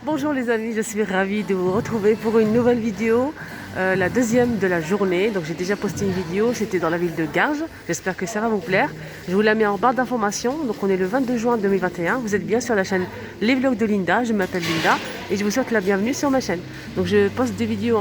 Bonjour les amis, je suis ravie de vous retrouver pour une nouvelle vidéo, la deuxième de la journée. Donc j'ai déjà posté une vidéo, c'était dans la ville de Garges. J'espère que ça va vous plaire. Je vous la mets en barre d'informations. Donc on est le 22 juin 2021. Vous êtes bien sur la chaîne Les Vlogs de Linda. Je m'appelle Linda et je vous souhaite la bienvenue sur ma chaîne. Donc je poste des vidéos,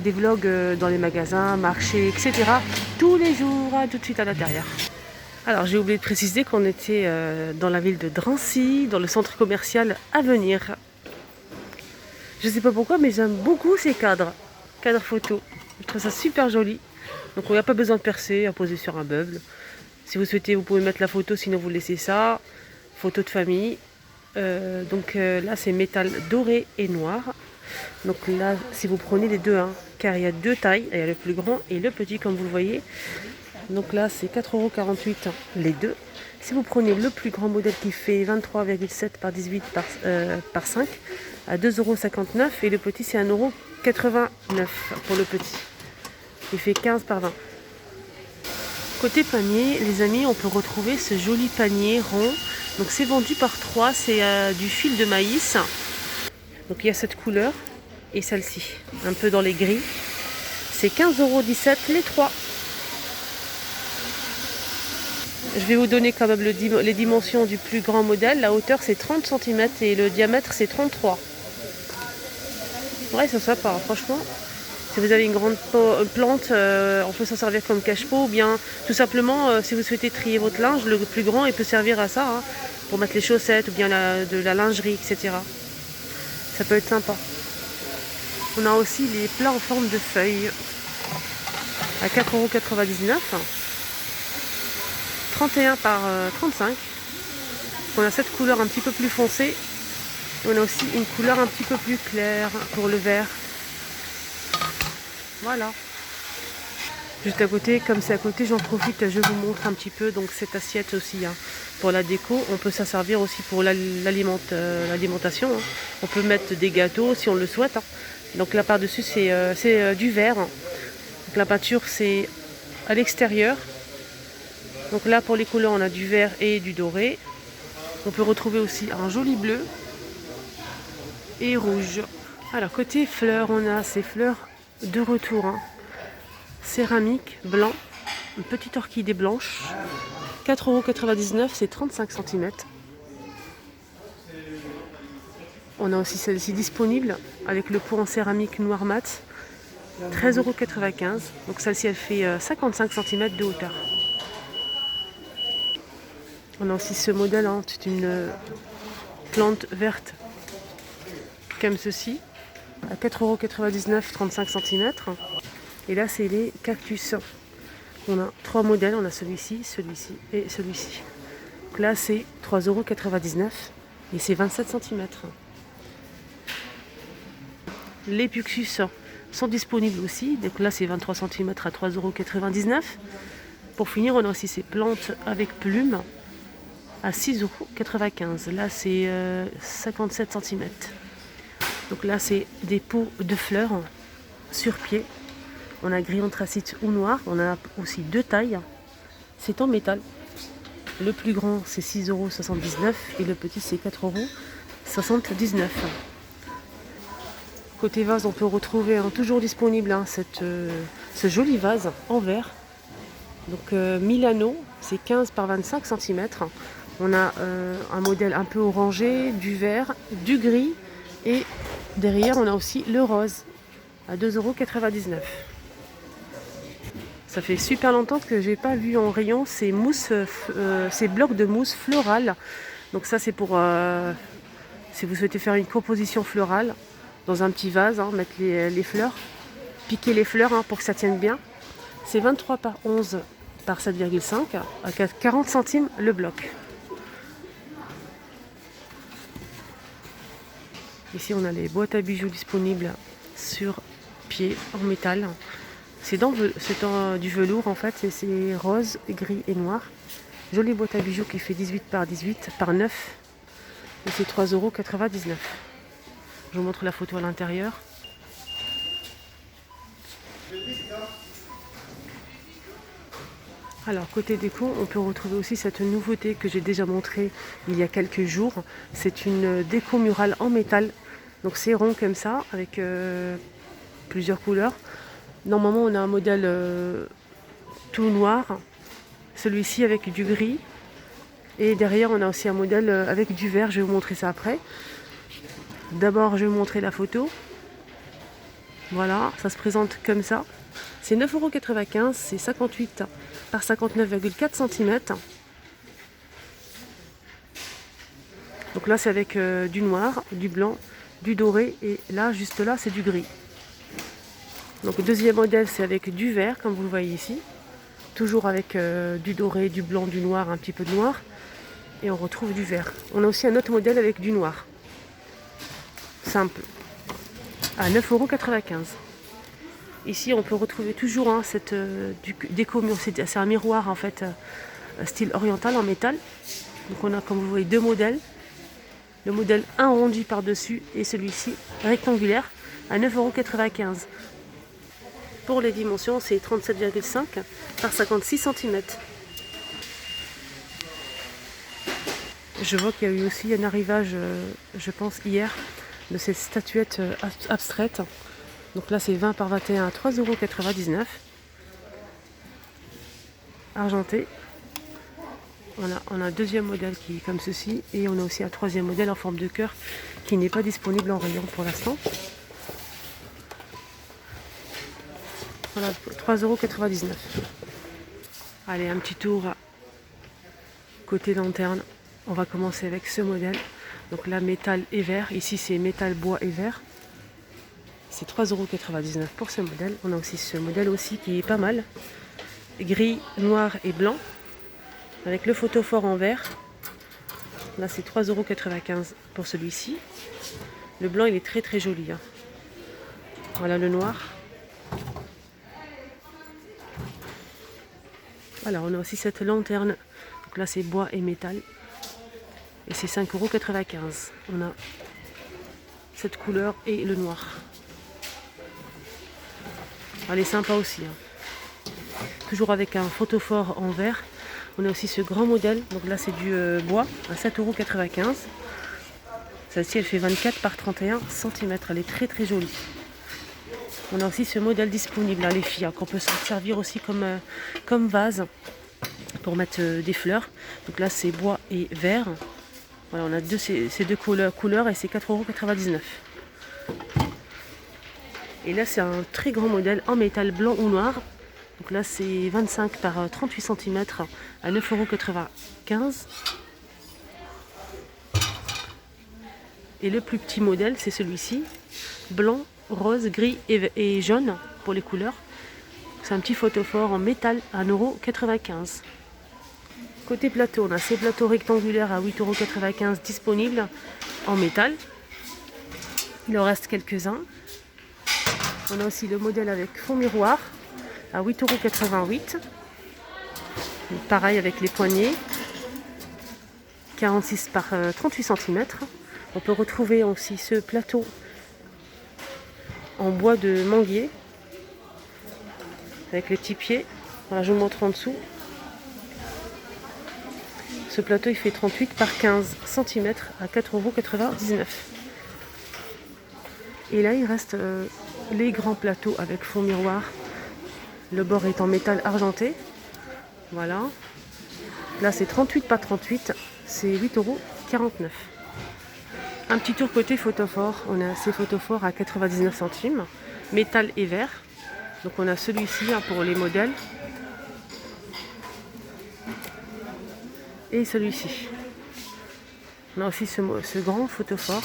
des vlogs dans les magasins, marchés, etc. tous les jours. Tout de suite à l'intérieur. Alors j'ai oublié de préciser qu'on était dans la ville de Drancy, dans le centre commercial Avenir. Je sais pas pourquoi, mais j'aime beaucoup ces cadres photos. Je trouve ça super joli. Donc il n'y a pas besoin de percer, à poser sur un meuble. Si vous souhaitez, vous pouvez mettre la photo, sinon vous laissez ça. Photo de famille. Là c'est métal doré et noir. Donc là, si vous prenez les deux, car il y a deux tailles, il y a le plus grand et le petit comme vous le voyez. Donc là c'est 4,48 € les deux. Si vous prenez le plus grand modèle qui fait 23,7 par 18 par 5 à 2,59 € et le petit c'est 1,89 € pour le petit. Il fait 15 par 20. Côté panier, les amis, on peut retrouver ce joli panier rond. Donc c'est vendu par 3, c'est du fil de maïs. Donc il y a cette couleur et celle-ci, un peu dans les gris. C'est 15,17 € les 3. Je vais vous donner quand même les dimensions du plus grand modèle. La hauteur c'est 30 cm et le diamètre c'est 33. Ouais, c'est sympa, franchement. Si vous avez une grande plante, on peut s'en servir comme cache-pot ou bien tout simplement, si vous souhaitez trier votre linge, le plus grand il peut servir à ça, pour mettre les chaussettes ou bien de la lingerie, etc. Ça peut être sympa. On a aussi les plats en forme de feuilles à 4,99 €. 31 par 35. On a cette couleur un petit peu plus foncée. On a aussi une couleur un petit peu plus claire pour le vert. Voilà. Juste à côté, comme c'est à côté, j'en profite, je vous montre un petit peu. Donc cette assiette aussi, pour la déco, on peut s'en servir aussi pour l'alimentation. On peut mettre des gâteaux si on le souhaite. Donc là par-dessus, c'est du verre. Donc la peinture, c'est à l'extérieur. Donc là, pour les couleurs, on a du vert et du doré. On peut retrouver aussi un joli bleu et rouge. Alors, côté fleurs, on a ces fleurs de retour. Céramique, blanc, une petite orchidée blanche. 4,99 €, c'est 35 cm. On a aussi celle-ci disponible avec le pot en céramique noir mat. 13,95 €. Donc celle-ci, elle fait 55 cm de hauteur. On a aussi ce modèle, c'est une plante verte comme ceci, à 4,99 €, 35 cm. Et là, c'est les cactus. On a 3 modèles, on a celui-ci, celui-ci et celui-ci. Donc là, c'est 3,99 € et c'est 27 cm. Les Puxus sont disponibles aussi. Donc là, c'est 23 cm à 3,99 €. Pour finir, on a aussi ces plantes avec plumes à 6,95 €. Là, c'est 57 cm. Donc là, c'est des pots de fleurs sur pied. On a gris anthracite ou noir. On a aussi deux tailles. C'est en métal. Le plus grand, c'est 6,79 € et le petit, c'est 4,79 €. Côté vase, on peut retrouver toujours disponible ce joli vase en verre. Donc Milano, c'est 15 par 25 cm. On a un modèle un peu orangé, du vert, du gris et derrière on a aussi le rose à 2,99 €. Ça fait super longtemps que j'ai pas vu en rayon ces blocs de mousse florale. Donc ça c'est pour si vous souhaitez faire une composition florale dans un petit vase, mettre les fleurs, piquer les fleurs pour que ça tienne bien. C'est 23 par 11 par 7,5 à 40 centimes le bloc. Ici on a les boîtes à bijoux disponibles sur pied en métal. C'est du velours en fait, c'est rose, gris et noir. Jolie boîte à bijoux qui fait 18 par 18 par 9 et c'est 3,99 €. Je vous montre la photo à l'intérieur. Alors côté déco, on peut retrouver aussi cette nouveauté que j'ai déjà montrée il y a quelques jours. C'est une déco murale en métal Donc c'est rond comme ça, avec plusieurs couleurs. Normalement on a un modèle tout noir, celui-ci avec du gris. Et derrière on a aussi un modèle avec du vert, je vais vous montrer ça après. D'abord je vais vous montrer la photo. Voilà, ça se présente comme ça. C'est 9,95 €, c'est 58 par 59,4 cm. Donc là c'est avec du noir, du blanc, du doré et là, juste là, c'est du gris. Donc le deuxième modèle c'est avec du vert comme vous le voyez ici. Toujours avec du doré, du blanc, du noir, un petit peu de noir. Et on retrouve du vert. On a aussi un autre modèle avec du noir. Simple. À 9,95 €. Ici, on peut retrouver toujours cette déco. C'est un miroir en fait, style oriental en métal. Donc on a, comme vous voyez, deux modèles. Le modèle arrondi par-dessus et celui-ci rectangulaire à 9,95 €. Pour les dimensions, c'est 37,5 par 56 cm. Je vois qu'il y a eu aussi un arrivage, je pense hier, de ces statuettes abstraites. Donc là c'est 20 par 21 à 3,99 €. Argenté. On a un deuxième modèle qui est comme ceci. Et on a aussi un troisième modèle en forme de cœur qui n'est pas disponible en rayon pour l'instant. Voilà, 3,99 €. Allez, un petit tour côté lanterne. On va commencer avec ce modèle. Donc là, métal et vert. Ici, c'est métal, bois et vert. C'est 3,99 € pour ce modèle. On a aussi ce modèle aussi qui est pas mal. Gris, noir et blanc. Avec le photophore en vert. Là, c'est 3,95 € pour celui-ci. Le blanc, il est très très joli. Voilà le noir. Voilà, on a aussi cette lanterne. Donc là, c'est bois et métal. Et c'est 5,95 €. On a cette couleur et le noir. Elle est sympa aussi. Toujours avec un photophore en vert. On a aussi ce grand modèle. Donc là, c'est du bois à 7,95 €. Celle-ci, elle fait 24 par 31 cm. Elle est très très jolie. On a aussi ce modèle disponible, les filles, qu'on peut s'en servir aussi comme vase pour mettre des fleurs. Donc là, c'est bois et vert. Voilà, on a ces deux couleurs et c'est 4,99 €. Et là, c'est un très grand modèle en métal blanc ou noir. Donc là, c'est 25 par 38 cm à 9,95 €. Et le plus petit modèle, c'est celui-ci. Blanc, rose, gris et jaune pour les couleurs. C'est un petit photophore en métal à 1,95 €. Côté plateau, on a ces plateaux rectangulaires à 8,95 € disponibles en métal. Il en reste quelques-uns. On a aussi le modèle avec fond miroir à 8,88 €. Pareil avec les poignées. 46 par 38 cm. On peut retrouver aussi ce plateau en bois de manguier avec les petits pieds. Voilà, je vous montre en dessous. Ce plateau il fait 38 par 15 cm à 4,99 €. Et là il reste les grands plateaux avec fond miroir. Le bord est en métal argenté. Voilà. Là c'est 38 par 38, c'est 8,49 €. Un petit tour côté photophore. On a ces photophores à 99 centimes, métal et vert. Donc on a celui-ci pour les modèles. Et celui-ci. On a aussi ce grand photophore.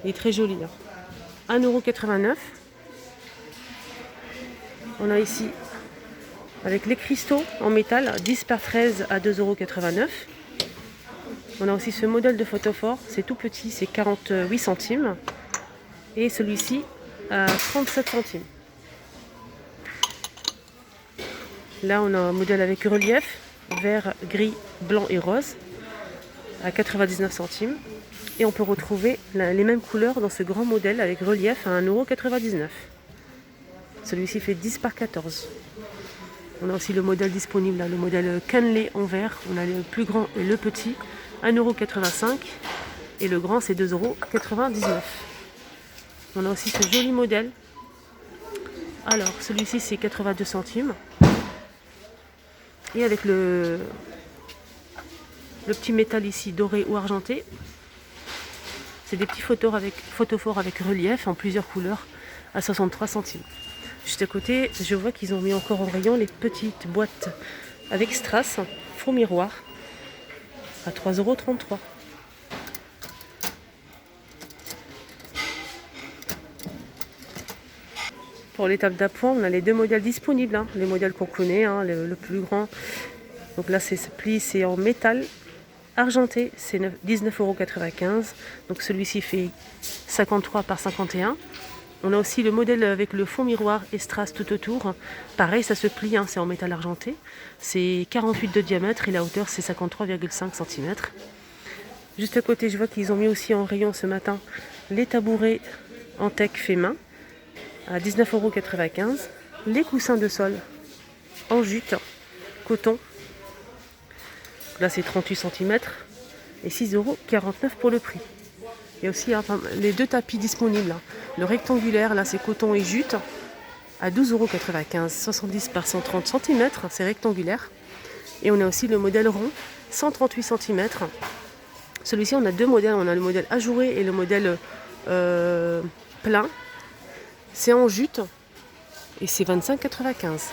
Il est très joli. 1,89 €. On a ici avec les cristaux en métal 10 par 13 à 2,89 €. On a aussi ce modèle de photophore. C'est tout petit, c'est 48 centimes. Et celui-ci à 37 centimes. Là, on a un modèle avec relief, vert, gris, blanc et rose, à 99 centimes. Et on peut retrouver les mêmes couleurs dans ce grand modèle avec relief à 1,99 €. Celui-ci fait 10 par 14. On a aussi le modèle disponible, là, le modèle cannelé en vert. On a le plus grand et le petit, 1,85 €. et le grand c'est 2,99 €. On a aussi ce joli modèle. Alors celui-ci c'est 82 centimes. Et avec le petit métal ici doré ou argenté. C'est des petits photophores avec relief en plusieurs couleurs à 63 centimes. Juste à côté, je vois qu'ils ont mis encore en rayon les petites boîtes avec strass, faux miroir, à 3,33 €. Pour les tables d'appoint, on a les deux modèles disponibles, hein, les modèles qu'on connaît, hein, le plus grand. Donc là, c'est ce pli, c'est en métal argenté, c'est 19,95 €. Donc celui-ci fait 53 par 51. On a aussi le modèle avec le fond miroir et strass tout autour. Pareil, ça se plie, hein, c'est en métal argenté. C'est 48 de diamètre et la hauteur c'est 53,5 cm. Juste à côté, je vois qu'ils ont mis aussi en rayon ce matin les tabourets en teck fait main à 19,95 €. Les coussins de sol en jute, coton. Là c'est 38 cm et 6,49 € pour le prix. Il y a aussi les deux tapis disponibles. Le rectangulaire, là c'est coton et jute, à 12,95 €, 70 par 130 cm, c'est rectangulaire. Et on a aussi le modèle rond, 138 cm. Celui-ci, on a deux modèles, on a le modèle ajouré et le modèle plein. C'est en jute et c'est 25,95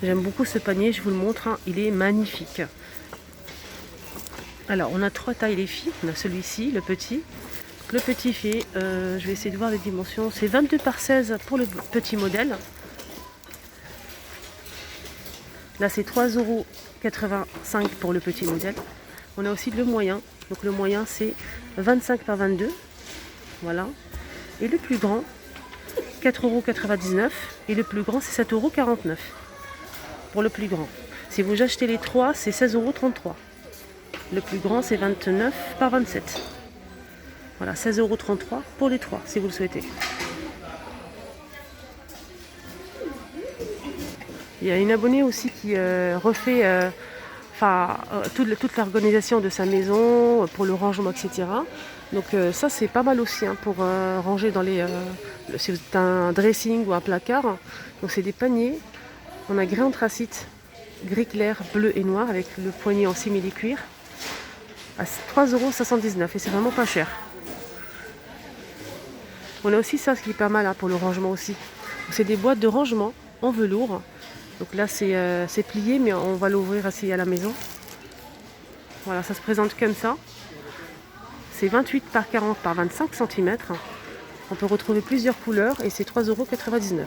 €. J'aime beaucoup ce panier, je vous le montre, hein, il est magnifique. Alors, on a trois tailles les filles. On a celui-ci, le petit. Le petit fait, je vais essayer de voir les dimensions. C'est 22 par 16 pour le petit modèle. Là, c'est 3,85 € pour le petit modèle. On a aussi le moyen. Donc, le moyen, c'est 25 par 22. Voilà. Et le plus grand, 4,99 €. Et le plus grand, c'est 7,49 € pour le plus grand. Si vous achetez les trois, c'est 16,33 €. Le plus grand, c'est 29 par 27. Voilà, 16,33 € pour les trois, si vous le souhaitez. Il y a une abonnée aussi qui refait toute l'organisation de sa maison, pour le rangement, etc. Donc ça, c'est pas mal aussi, hein, pour ranger dans les... si vous êtes un dressing ou un placard. Donc c'est des paniers. On a gris anthracite, gris clair, bleu et noir, avec le poignet en simili-cuir, à 3,79 € et c'est vraiment pas cher. On a aussi ça, ce qui est pas mal, hein, pour le rangement aussi. C'est des boîtes de rangement en velours. Donc là c'est plié, mais on va l'ouvrir assis à la maison. Voilà, ça se présente comme ça. C'est 28 par 40 par 25 cm. On peut retrouver plusieurs couleurs et c'est 3,99 €.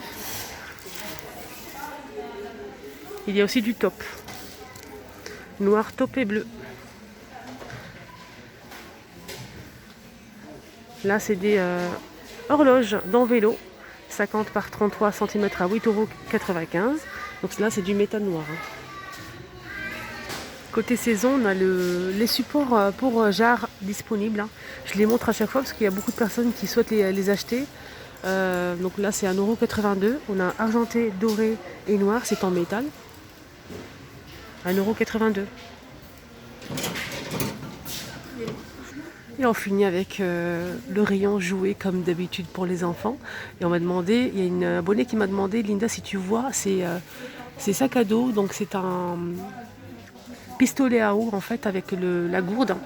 Il y a aussi du top. Noir, taupe et bleu. Là, c'est des horloges dans vélo, 50 par 33 cm à 8,95 €. Donc là, c'est du métal noir. Côté saison, on a les supports pour jarres disponibles, hein. Je les montre à chaque fois parce qu'il y a beaucoup de personnes qui souhaitent les acheter. Donc là, c'est 1,82 €. On a argenté, doré et noir, c'est en métal. 1,82 €. Et on finit avec le rayon jouet comme d'habitude pour les enfants. Et on m'a demandé, il y a une abonnée qui m'a demandé, Linda, si tu vois, c'est sac à dos. Donc c'est un pistolet à eau en fait avec la gourde.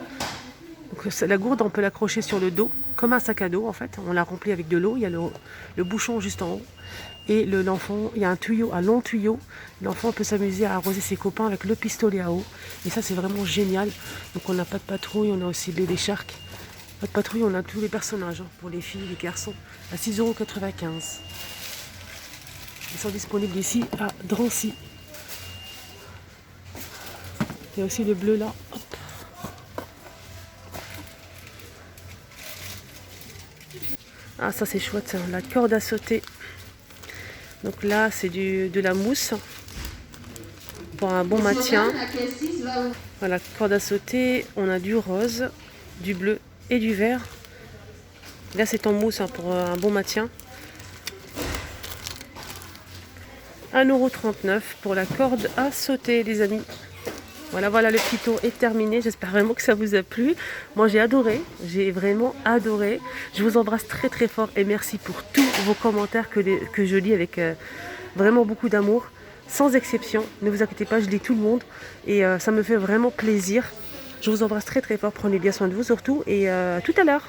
Donc la gourde, on peut l'accrocher sur le dos comme un sac à dos en fait. On l'a rempli avec de l'eau. Il y a le bouchon juste en haut. Et l'enfant, il y a un tuyau, un long tuyau. L'enfant peut s'amuser à arroser ses copains avec le pistolet à eau. Et ça, c'est vraiment génial. Donc on n'a pas de patrouille, on a aussi Bébé Shark. Pas de patrouille, on a tous les personnages, hein, pour les filles, les garçons, à 6,95 €. Ils sont disponibles ici à Drancy. Il y a aussi le bleu là. Hop. Ah, ça c'est chouette, ça. La corde à sauter. Donc là, c'est de la mousse pour un bon maintien. Voilà, corde à sauter. On a du rose, du bleu et du vert. Là, c'est en mousse, hein, pour un bon maintien. 1,39 € pour la corde à sauter, les amis. Voilà, le petit tour est terminé. J'espère vraiment que ça vous a plu. Moi, j'ai vraiment adoré. Je vous embrasse très très fort et merci pour tous vos commentaires que je lis avec vraiment beaucoup d'amour, sans exception. Ne vous inquiétez pas, je lis tout le monde et ça me fait vraiment plaisir. Je vous embrasse très très fort. Prenez bien soin de vous surtout et à tout à l'heure.